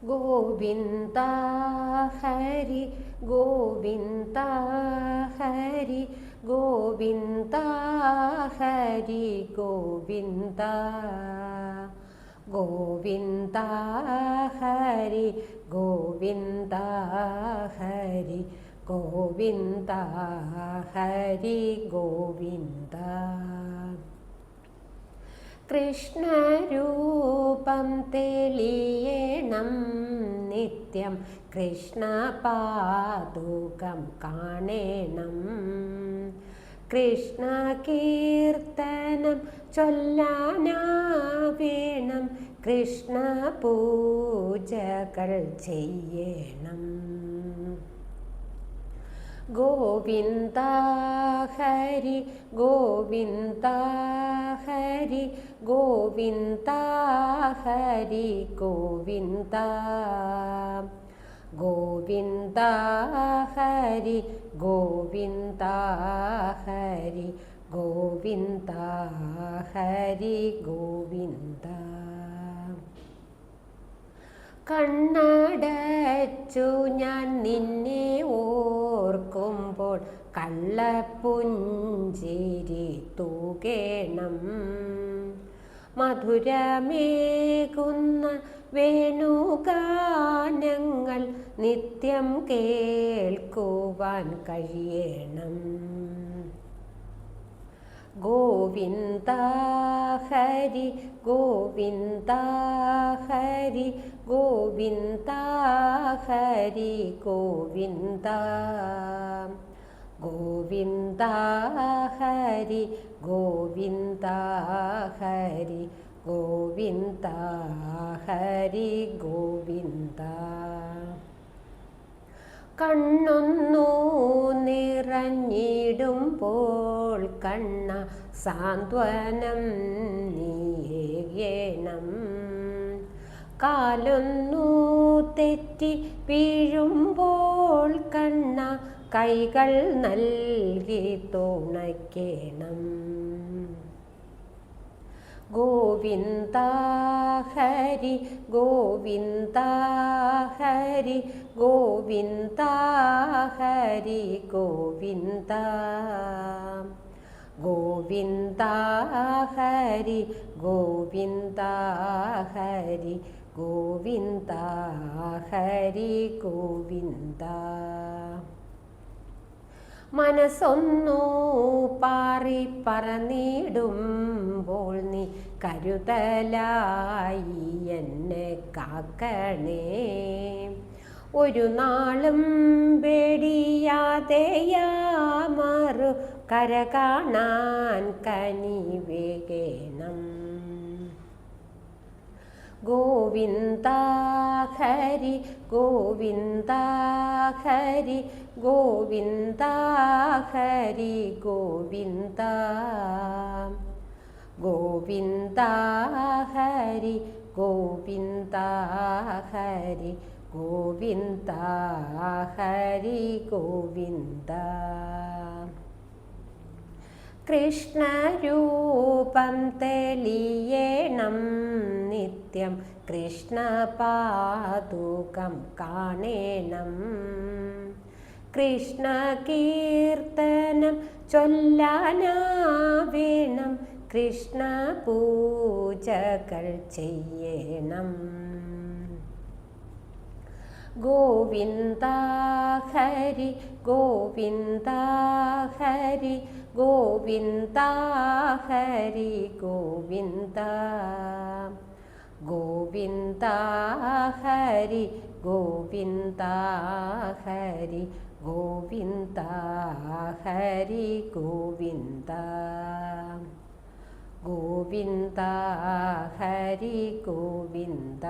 ഗോവിന്ദ ഹരി ഗോവിന്ദ ഹരി ഗോവിന്ദ ഹരി ഗോവിന്ദ ഗോവിന്ദ ഹരി ഗോവിന്ദ ഹരി ഗോവിന്ദ ഹരി ഗോവിന്ദ കൃഷ്ണരൂപം തെളിയണം നിത്യം കൃഷ്ണപാദുകം കാണണം കൃഷ്ണ കീർത്തനം ചൊല്ലാനാവേണം കൃഷ്ണ പൂജകൾ ചെയ്യണം ഗോവിന്ദ ഹരി ഗോവിന്ദ ഹരി ഗോവിന്ദ ഹരി ഗോവിന്ദ ഗോവിന്ദ ഹരി ഗോവിന്ദ ഹരി ഗോവിന്ദ ഹരി ഗോവിന്ദ കണ്ണടച്ചു ഞാൻ നിന്നെ ഓർക്കുമ്പോൾ കള്ളപ്പുഞ്ചിരി തൂകേണം മധുരമേകുന്ന വേണുഗാനങ്ങൾ നിത്യം കേൾക്കുവാൻ കഴിയണം ഗോവിന്ദ ഹരി ഗോവിന്ദ ഹരി ഗോവിന്ദ ഹരി ഗോവിന്ദ ഗോവിന്ദ ഹരി ഗോവിന്ദ ഹരി ഗോവിന്ദ ഹരി ഗോവിന്ദ കണ്ണൊന്നു നിറഞ്ഞിടുമ്പോൾ കണ്ണ സാന്ത്വനം നീയേണം കാലൊന്നു തെറ്റി വീഴുമ്പോൾ കണ്ണ കൈകൾ നൽകി തുണയ്ക്കണം ഗോവിന്ദ ഹരി ഗോവിന്ദ ഹരി ഗോവിന്ദ ഹരി ഗോവിന്ദ ഗോവിന്ദ ഹരി ഗോവിന്ദ ഹരി ഗോവിന്ദ ഹരി ഗോവിന്ദ മനസ്സൊന്നു പാറി പറന്നിടുമ്പോൾ നീ കരുതലായി എന്നെ കാക്കണേ ഒരു നാളും പേടിയാതെയാമറു കര കാണാൻ കനിവേകണം ഗോവിന്ദ ഹരി ഗോവിന്ദ ഹരി ഗോവിന്ദ ഹരി ഗോവിന്ദ ഗോവിന്ദ ഹരി ഗോവിന്ദ ഹരി ഗോവിന്ദ ഹരി ഗോവിന്ദ കൃഷ്ണരൂപം തെളിയണം നിത്യം കൃഷ്ണപാദുകം കാണണം കൃഷ്ണ കീർത്തനം ചൊല്ലാനാവേണം കൃഷ്ണ പൂജകൾ ചെയ്യണം ഗോവിന്ദ ഹരി ഗോവിന്ദ ഹരി ഗോവിന്ദ ഹരി ഗോവിന്ദ ഗോവിന്ദ ഹരി ഗോവിന്ദ ഹരി ഗോവിന്ദ ഹരി ഗോവിന്ദ ഗോവിന്ദ ഹരി ഗോവിന്ദ